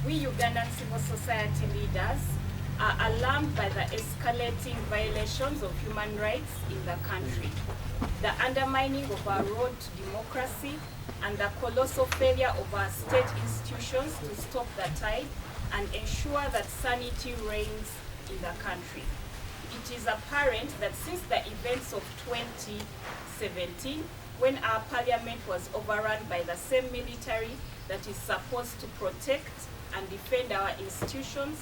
We Ugandan civil society leaders are alarmed by the escalating violations of human rights in the country, the undermining of our road to democracy, and the colossal failure of our state institutions to stop the tide and ensure that sanity reigns in the country. It is apparent that since the events of 2017, when our parliament was overrun by the same military that is supposed to protect and defend our institutions,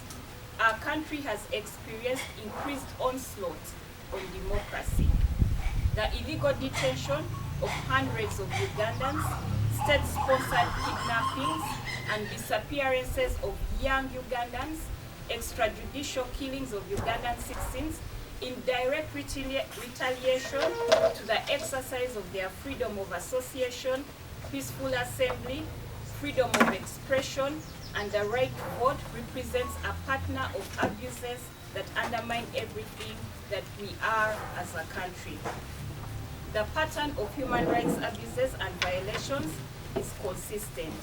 our country has experienced increased onslaught on democracy. The illegal detention of hundreds of Ugandans, state-sponsored kidnappings and disappearances of young Ugandans, extrajudicial killings of Ugandan citizens in direct retaliation to the exercise of their freedom of association, peaceful assembly, freedom of expression, and the right to vote represents a partner of abuses that undermine everything that we are as a country. The pattern of human rights abuses and violations is consistent.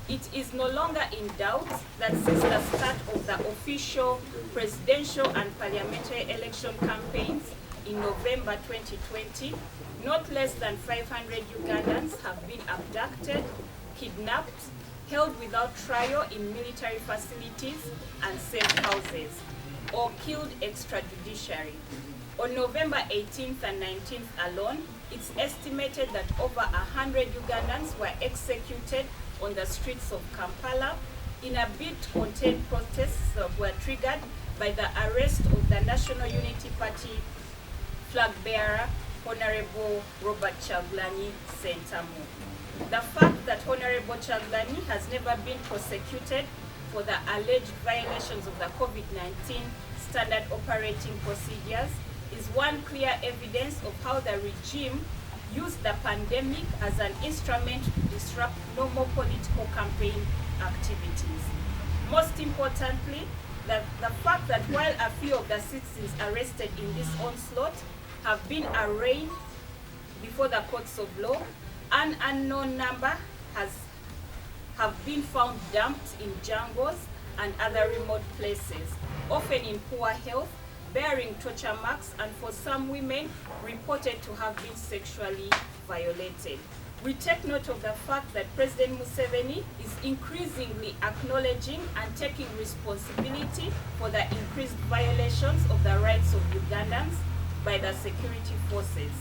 It is no longer in doubt that since the start of the official presidential and parliamentary election campaigns in November 2020, not less than 500 Ugandans have been abducted, kidnapped, held without trial in military facilities and safe houses, or killed extrajudicially. On November 18th and 19th alone, it's estimated that over 100 Ugandans were executed on the streets of Kampala in a bid to contain protests that were triggered by the arrest of the National Unity Party flag bearer, Honorable Robert Kyagulanyi Ssentamu. The fact that Honorable Kyagulanyi has never been prosecuted for the alleged violations of the COVID-19 standard operating procedures is one clear evidence of how the regime used the pandemic as an instrument to disrupt normal political campaign activities. Most importantly, the fact that while a few of the citizens arrested in this onslaught have been arraigned before the courts of law, an unknown number have been found dumped in jungles and other remote places, often in poor health, bearing torture marks, and for some women reported to have been sexually violated. We take note of the fact that President Museveni is increasingly acknowledging and taking responsibility for the increased violations of the rights of Ugandans by the security forces,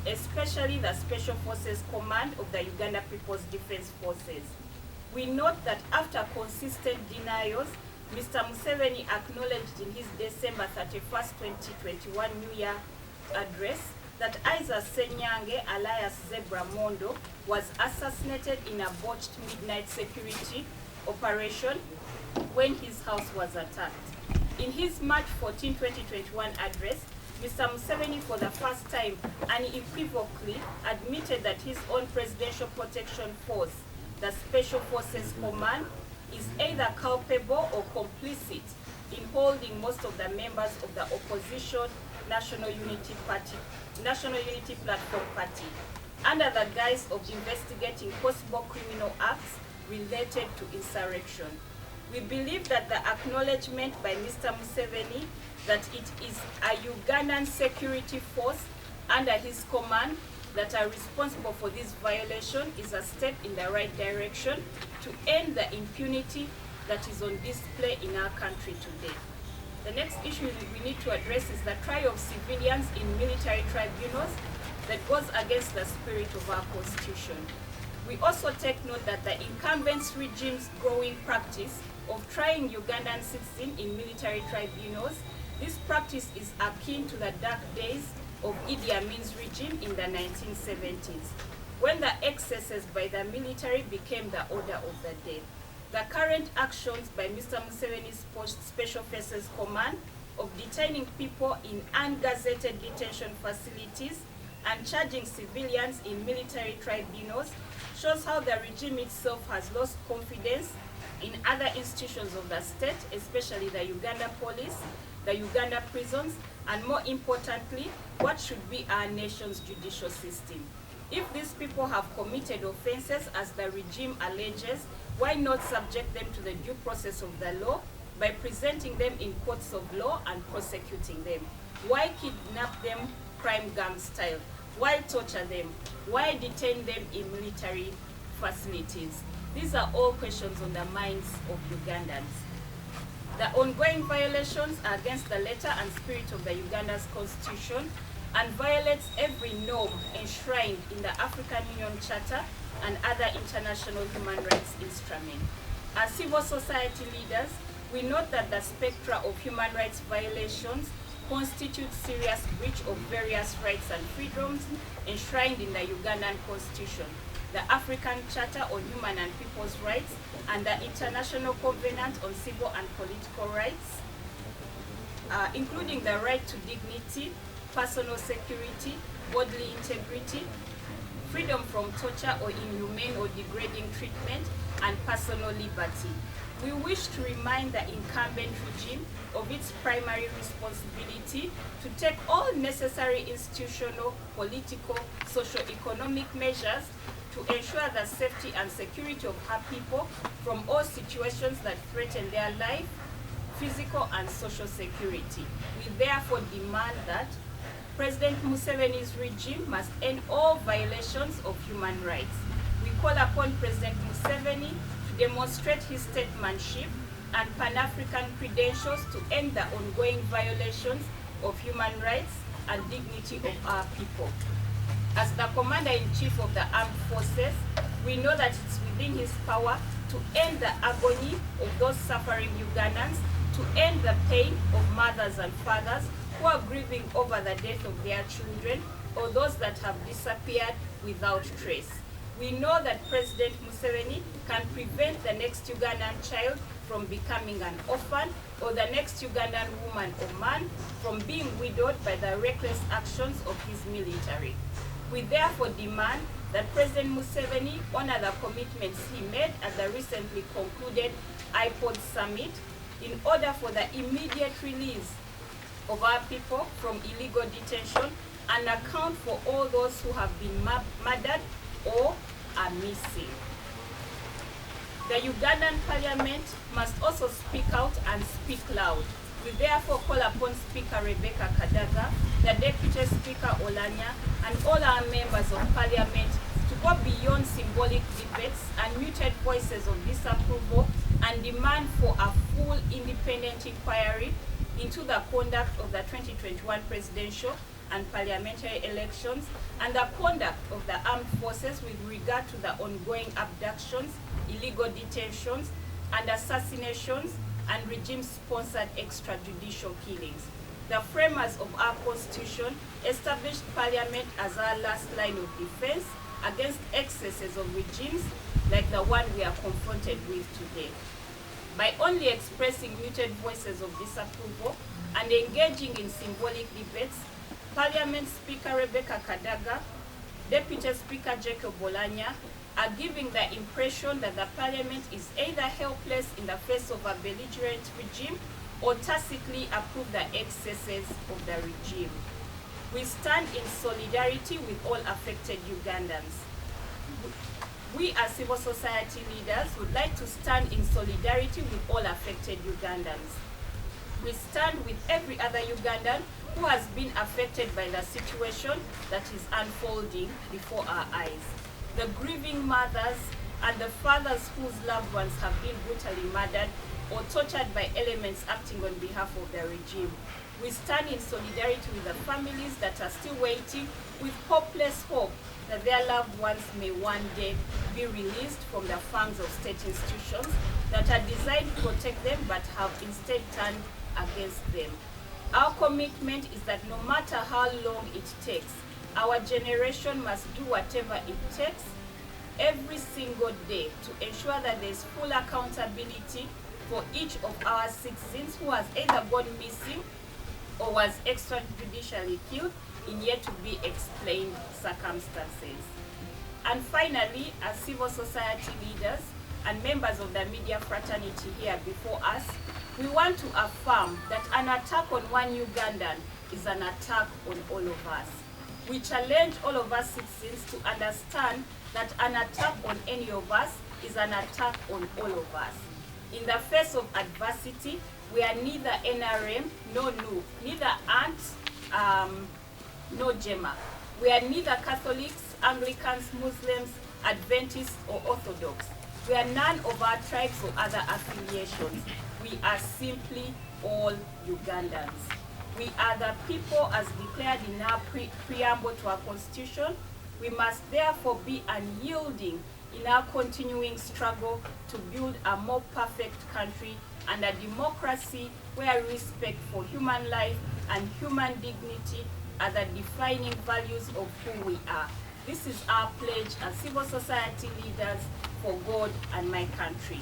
especially the Special Forces Command of the Uganda People's Defense Forces. We note that after consistent denials, Mr. Museveni acknowledged in his December 31st, 2021 New Year address that Isaac Senyange, alias Zebra Mondo, was assassinated in a botched midnight security operation when his house was attacked. In his March 14, 2021 address, Mr. Museveni for the first time unequivocally admitted that his own presidential protection force, the Special Forces Command, is either culpable or complicit in holding most of the members of the opposition National Unity Platform Party under the guise of investigating possible criminal acts related to insurrection. We believe that the acknowledgement by Mr. Museveni that it is a Ugandan security force under his command that are responsible for this violation is a step in the right direction to end the impunity that is on display in our country today. The next issue we need to address is the trial of civilians in military tribunals that goes against the spirit of our constitution. We also take note that the incumbent regime's growing practice of trying Ugandan citizens in military tribunals, this practice is akin to the dark days of Idi Amin's regime in the 1970s, when the excesses by the military became the order of the day. The current actions by Mr. Museveni's Special Forces Command of detaining people in ungazetted detention facilities and charging civilians in military tribunals shows how the regime itself has lost confidence in other institutions of the state, especially the Uganda police, the Uganda prisons, and more importantly, what should be our nation's judicial system. If these people have committed offenses as the regime alleges, why not subject them to the due process of the law by presenting them in courts of law and prosecuting them? Why kidnap them crime gang style? Why torture them? Why detain them in military facilities? These are all questions on the minds of Ugandans. The ongoing violations are against the letter and spirit of the Uganda's constitution and violates every norm enshrined in the African Union Charter and other international human rights instruments. As civil society leaders, we note that the spectra of human rights violations constitute serious breach of various rights and freedoms enshrined in the Ugandan Constitution, the African Charter on Human and People's Rights, and the International Covenant on Civil and Political Rights, including the right to dignity, personal security, bodily integrity, freedom from torture or inhumane or degrading treatment, and personal liberty. We wish to remind the incumbent regime of its primary responsibility to take all necessary institutional, political, socio-economic measures to ensure the safety and security of her people from all situations that threaten their life, physical and social security. We therefore demand that President Museveni's regime must end all violations of human rights. We call upon President Museveni to demonstrate his statesmanship and Pan-African credentials to end the ongoing violations of human rights and dignity of our people. As the Commander-in-Chief of the Armed Forces, we know that it's within his power to end the agony of those suffering Ugandans, to end the pain of mothers and fathers who are grieving over the death of their children or those that have disappeared without trace. We know that President Museveni can prevent the next Ugandan child from becoming an orphan or the next Ugandan woman or man from being widowed by the reckless actions of his military. We therefore demand that President Museveni honor the commitments he made at the recently concluded IPOD summit in order for the immediate release of our people from illegal detention and account for all those who have been murdered or are missing. The Ugandan Parliament must also speak out and speak loud. We therefore call upon Speaker Rebecca Kadaga, the Deputy Speaker Olanya, and all our members of Parliament to go beyond symbolic debates and muted voices of disapproval and demand for a full independent inquiry into the conduct of the 2021 presidential and parliamentary elections and the conduct of the armed forces with regard to the ongoing abductions, illegal detentions, and assassinations and regime-sponsored extrajudicial killings. The framers of our constitution established Parliament as our last line of defense against excesses of regimes like the one we are confronted with today. By only expressing muted voices of disapproval and engaging in symbolic debates, Parliament Speaker Rebecca Kadaga, Deputy Speaker Jacob Olanya are giving the impression that the Parliament is either helpless in the face of a belligerent regime or tacitly approve the excesses of the regime. We stand in solidarity with all affected Ugandans. We as civil society leaders would like to stand in solidarity with all affected Ugandans. We stand with every other Ugandan who has been affected by the situation that is unfolding before our eyes. The grieving mothers and the fathers whose loved ones have been brutally murdered or tortured by elements acting on behalf of the regime. We stand in solidarity with the families that are still waiting with hopeless hope that their loved ones may one day be released from the fangs of state institutions that are designed to protect them but have instead turned against them. Our commitment is that no matter how long it takes, our generation must do whatever it takes every single day to ensure that there is full accountability for each of our citizens who has either gone missing or was extrajudicially killed in yet to be explained circumstances. And finally, as civil society leaders and members of the media fraternity here before us, we want to affirm that an attack on one Ugandan is an attack on all of us. We challenge all of us citizens to understand that an attack on any of us is an attack on all of us. In the face of adversity, we are neither NRM nor NU, neither ANT nor JEMA. We are neither Catholics, Anglicans, Muslims, Adventists, or Orthodox. We are none of our tribes or other affiliations. We are simply all Ugandans. We are the people as declared in our preamble to our constitution. We must therefore be unyielding in our continuing struggle to build a more perfect country and a democracy where respect for human life and human dignity are the defining values of who we are. This is our pledge as civil society leaders for God and my country.